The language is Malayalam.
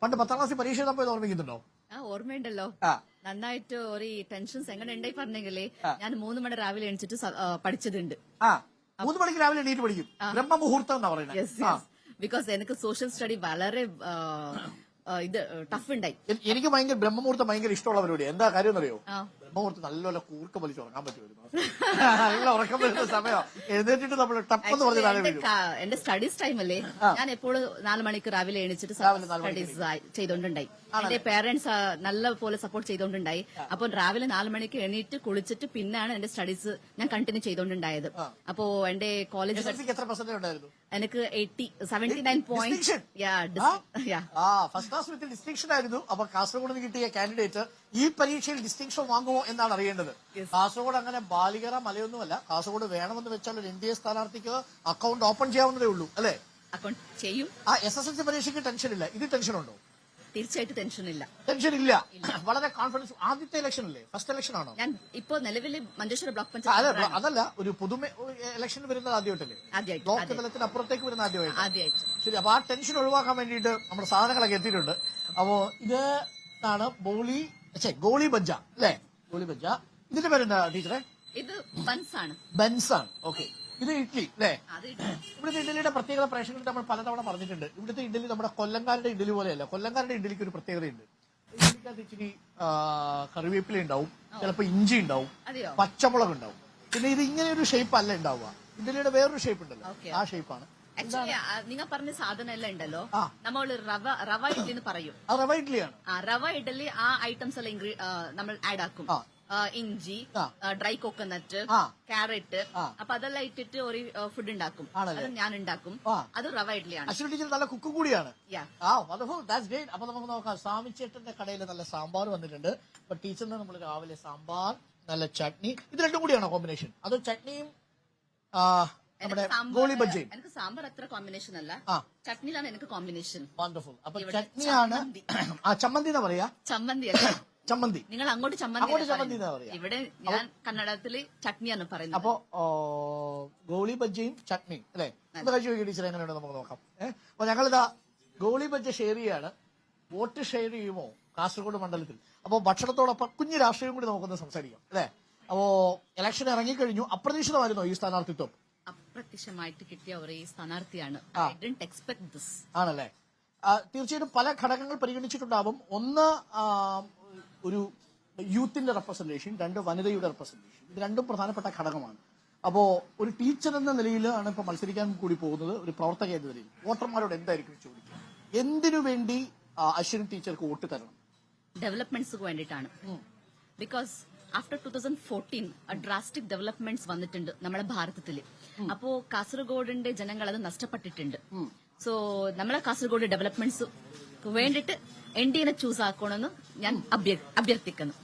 പണ്ട് 10ാം ക്ലാസ്സിൽ പരീക്ഷ എഴുതാൻ ഓർമ്മിക്കുന്നുണ്ടോ? ഓർമ്മയുണ്ടല്ലോ. നന്നായിട്ട് ഒരു ടെൻഷൻസ് എങ്ങനെ ഉണ്ടായി പറഞ്ഞെങ്കിലേ ഞാൻ 3 മണി രാവിലെ എണിച്ചിട്ട് പഠിച്ചതുണ്ട്. 3 മണിക്ക് രാവിലെ എണീറ്റ് പഠിക്കും. ബ്രഹ്മമുഹൂർത്തം എന്നാ പറയുന്നത്. ബിക്കോസ് എനിക്ക് സോഷ്യൽ സ്റ്റഡി വളരെ ഇത് ടഫ് ഉണ്ടായി. എനിക്ക് ഭയങ്കര ബ്രഹ്മമുഹൂർത്തം ഭയങ്കര ഇഷ്ടമുള്ള പരിപാടിയാണ്. എന്താ കാര്യം എന്നറിയോ? ബ്രഹ്മമുഹൂർത്തം നല്ലപോലെ കൂർക്ക വലിച്ച് ഉറങ്ങാൻ പറ്റുമായിരുന്നു. നല്ല ഉറക്കം വരുന്ന സമയം എഴുന്നേറ്റിട്ട് നമ്മൾ ടപ്പെന്ന് പറഞ്ഞ എന്റെ സ്റ്റഡീസ് ടൈമല്ലേ, ഞാൻ എപ്പോഴും 4 മണിക്ക് രാവിലെ എണിച്ചിട്ട് സ്റ്റഡീസ് ചെയ്തോണ്ടുണ്ടായി. എന്റെ പേരന്റ്സ് നല്ല പോലെ സപ്പോർട്ട് ചെയ്തോണ്ടുണ്ടായി. അപ്പൊ രാവിലെ 4 മണിക്ക് എണീറ്റ് കുളിച്ചിട്ട് പിന്നാണ് എന്റെ സ്റ്റഡീസ് ഞാൻ കണ്ടിന്യൂ ചെയ്തോണ്ടുണ്ടായത്. അപ്പോ എന്റെ കോളേജ് എത്ര പെർസെന്റേജ് ഉണ്ടായിരുന്നു? എനിക്ക് 79 point. First class with distinction ആയിരുന്നു. അപ്പൊ കാസർഗോഡ് നിന്ന് കിട്ടിയ കാൻഡിഡേറ്റ് ഈ പരീക്ഷയിൽ ഡിസ്റ്റിങ്ഷൻ വാങ്ങുമോ എന്നാണ് അറിയേണ്ടത്. കാസർഗോഡ് അങ്ങനെ ബാലികര മലയൊന്നുമല്ല. കാസർഗോഡ് വേണമെന്ന് വെച്ചാൽ ഒരു NDA സ്ഥാനാർത്ഥിക്ക് അക്കൗണ്ട് ഓപ്പൺ ചെയ്യാവുന്നതേ ഉള്ളൂ അല്ലെ? അക്കൗണ്ട് ചെയ്യും. SSLC പരീക്ഷയ്ക്ക് ടെൻഷൻ ഇല്ല. ഇത് ടെൻഷൻ ഉണ്ടോ? തീർച്ചയായിട്ടും ടെൻഷൻ ഇല്ല. ടെൻഷൻ ഇല്ല. വളരെ കോൺഫിഡൻസ്. ആദ്യത്തെ ഇലക്ഷൻ അല്ലേ? ഫസ്റ്റ് ഇലക്ഷൻ ആണോ? ഞാൻ ഇപ്പോ നിലവിൽ മഞ്ചേശ്വരം ബ്ലോക്ക് പഞ്ചായത്ത്. അതല്ല, ഒരു പുതുമ ഇലക്ഷൻ വരുന്നത് ആദ്യമായിട്ടല്ലേ? ബ്ലോക്ക് തലത്തിന് അപ്പുറത്തേക്ക് വരുന്ന ആദ്യമായിട്ട്. ശരി. അപ്പൊ ആ ടെൻഷൻ ഒഴിവാക്കാൻ വേണ്ടിയിട്ട് നമ്മുടെ സാധനങ്ങളൊക്കെ എത്തിയിട്ടുണ്ട്. അപ്പോ ഇത് ഗോളി ബജ്ജ അല്ലേ? ഗോളി ബജ്ജ. ഇതിന്റെ പേരെന്താ ടീച്ചറെ? ഇത് ബൻസാണ്. ബൻസാണ്. ഓക്കെ. ഇത് ഇഡ്ഡലി അല്ലേ? ഇവിടുത്തെ ഇഡ്ഡലിയുടെ പ്രത്യേകത പ്രേക്ഷകർക്ക് നമ്മൾ പലതവണ പറഞ്ഞിട്ടുണ്ട്. ഇവിടുത്തെ ഇഡ്ഡലി നമ്മുടെ കൊല്ലംകാരുടെ ഇഡ്ഡലി പോലെയല്ല. കൊല്ലംകാരുടെ ഇഡ്ഡലിക്ക് ഒരു പ്രത്യേകതയുണ്ട്. ഇഡ്ഡലിക്കകത്ത് ഇച്ചിരി കറിവേപ്പില ഉണ്ടാവും, ചിലപ്പോൾ ഇഞ്ചി ഉണ്ടാവും, പച്ചമുളക് ഉണ്ടാവും. പിന്നെ ഇത് ഇങ്ങനെ ഒരു ഷേപ്പ് അല്ല ഉണ്ടാവുക. ഇഡ്ഡലിയുടെ വേറൊരു ഷേപ്പ് ഉണ്ടല്ലോ, ആ ഷേപ്പാണ്. നിങ്ങൾ പറഞ്ഞ സാധനം എല്ലാം ഉണ്ടല്ലോ, നമ്മൾ റവ ഇഡ്ഡലി എന്ന് പറയും. റവ ഇഡ്ഡലിയാണ്. റവ ഇഡ്ഡലി ആ ഐറ്റംസ് എല്ലാം നമ്മൾ ആഡ് ആക്കും. ഇഞ്ചി, ഡ്രൈ കോക്കനട്ട്, ക്യാരറ്റ്, അപ്പൊ അതെല്ലാം ഇട്ടിട്ട് ഒരു ഫുഡ് ഉണ്ടാക്കും. ഞാൻ ഉണ്ടാക്കും. അത് റവ ഇഡ്ഡലിയാണ്. അശ്വിനി ടീച്ചർ നല്ല കുക്കും കൂടിയാണ്. അപ്പൊ നമുക്ക് നോക്കാം. സ്വാമിച്ചേട്ടന്റെ കടയിൽ നല്ല സാമ്പാർ വന്നിട്ടുണ്ട്. അപ്പൊ ടീച്ചറിന് നമ്മൾ രാവിലെ സാമ്പാർ, നല്ല ചട്നി, ഇത് രണ്ടും കൂടിയാണോ കോമ്പിനേഷൻ? അതോ ചട്നിയും നമ്മുടെ ഗോളി ബജ്ജയും? എനിക്ക് സാമ്പാർ അത്ര കോമ്പിനേഷൻ അല്ല, ചട്നിയിലാണ് എനിക്ക് കോമ്പിനേഷൻ. വണ്ടർഫുൾ. അപ്പൊ ചട്നിയാണ്. ചമ്മന്തി എന്നാ പറയാ? ചമ്മന്തി അല്ല, ചമ്മന്തി. നിങ്ങൾ അങ്ങോട്ട് ചമ്മന്തി എന്നാ പറയാ. ഇവിടെ ഞാൻ കന്നഡത്തില് ചട്നിയാണ് പറയുന്നത്. അപ്പൊ ഗോളി ബജ്ജയും ചട്നിയും അല്ലെ? എന്താ കഴിച്ചു നോക്കി ടീച്ചർ, എങ്ങനെയുണ്ട് നമുക്ക് നോക്കാം. അപ്പൊ ഞങ്ങളിതാ ഗോളി ബജ്ജ ഷെയർ ചെയ്യാണ്. വോട്ട് ഷെയർ ചെയ്യുമോ കാസർഗോഡ് മണ്ഡലത്തിൽ? അപ്പൊ ഭക്ഷണത്തോടൊപ്പം കുഞ്ഞു രാഷ്ട്രീയം കൂടി നമുക്കൊന്ന് സംസാരിക്കാം അല്ലെ? അപ്പോ ഇലക്ഷൻ ഇറങ്ങിക്കഴിഞ്ഞു. അപ്രതീക്ഷിതമായിരുന്നോ ഈ സ്ഥാനാർത്ഥിത്വം? അപ്രത്യക്ഷമായിട്ട് കിട്ടിയ ഒരു സ്ഥാനാർത്ഥിയാണ്. ആണല്ലേ? തീർച്ചയായിട്ടും പല ഘടകങ്ങൾ പരിഗണിച്ചിട്ടുണ്ടാവും. ഒന്ന്, ഒരു യൂത്തിന്റെ റെപ്രസെന്റേഷൻ, 2 വനിതയുടെ റെപ്രസെന്റേഷൻ. ഇത് രണ്ടും പ്രധാനപ്പെട്ട ഘടകമാണ്. അപ്പോ ഒരു ടീച്ചർ എന്ന നിലയിലാണ് ഇപ്പൊ മത്സരിക്കാൻ കൂടി പോകുന്നത്. ഒരു പ്രവർത്തക എന്ന നിലയിൽ വോട്ടർമാരോട് എന്തായിരിക്കും ചോദിക്കുക? എന്തിനു വേണ്ടി അശ്വിനി ടീച്ചർക്ക് വോട്ട് തരണം? ഡെവലപ്മെന്റ്സ് വേണ്ടിയിട്ടാണ്. ബിക്കോസ് ആഫ്റ്റർ 2014 ഡ്രാസ്റ്റിക് ഡെവലപ്മെന്റ്സ് വന്നിട്ടുണ്ട് നമ്മുടെ ഭാരതത്തില്. അപ്പോ കാസർഗോഡിന്റെ ജനങ്ങൾ അത് നഷ്ടപ്പെട്ടിട്ടുണ്ട്. സോ നമ്മളെ കാസർഗോഡ് ഡെവലപ്മെന്റ്സ് വേണ്ടിയിട്ട് NDA ചൂസ് ആക്കണമെന്ന് ഞാൻ അഭ്യർത്ഥിക്കുന്നു.